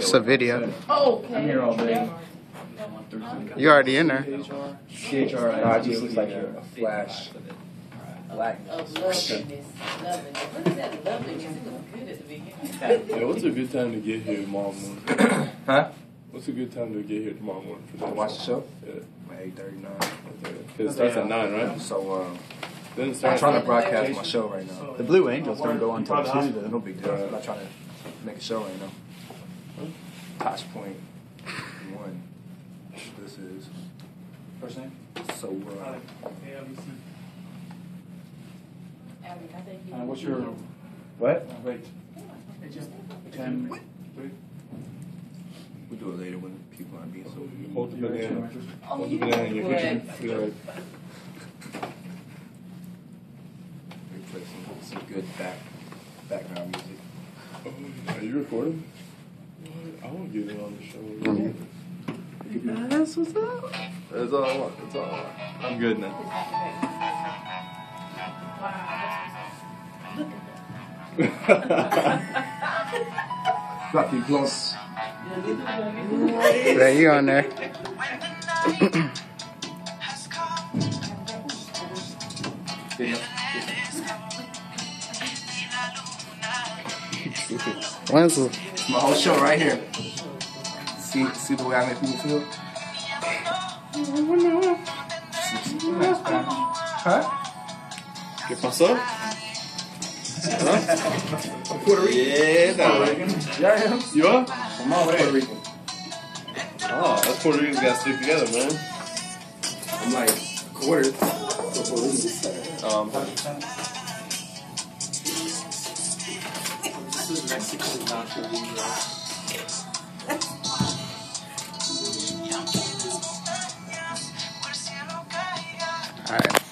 It's a video. Oh, okay. I'm here all day. You already in there. CHR. No, it just looks like a flash. Blackness. Of loveliness. Loveliness. What is that loveliness? It was good at the beginning. Yeah, what's a good time to get here tomorrow morning? Huh? What's a good time to get here tomorrow morning for To that watch the show? Yeah. Like 8:39. Because it starts at 9, right? So, Then it I'm starts trying to broadcast my show right now. The Blue Angels don't go until 2, No though. big deal. I'm not trying to make a show right now. Touch point 1. This is. First name? So, What's your what? rate? 10. We'll do it later when people aren't being so. Hold the banana. Oh, Hold the you banana in your would. kitchen. Yeah. We play some good background music. Are you recording? I want to get in on the show. That's what's up. That's all I want. That's all I want. I'm good now. Drop your gloves. Yeah, you on there. Wenzel. It's my whole show right here. See the way I make people feel? Huh? ¿Qué pasó? Puerto Rican. Yeah, that right. Yeah, I am. You are? I'm all Puerto Rican. Oh, that's Puerto Ricans gotta stick together, man. I'm like quarter. This is Mexican nacho All right.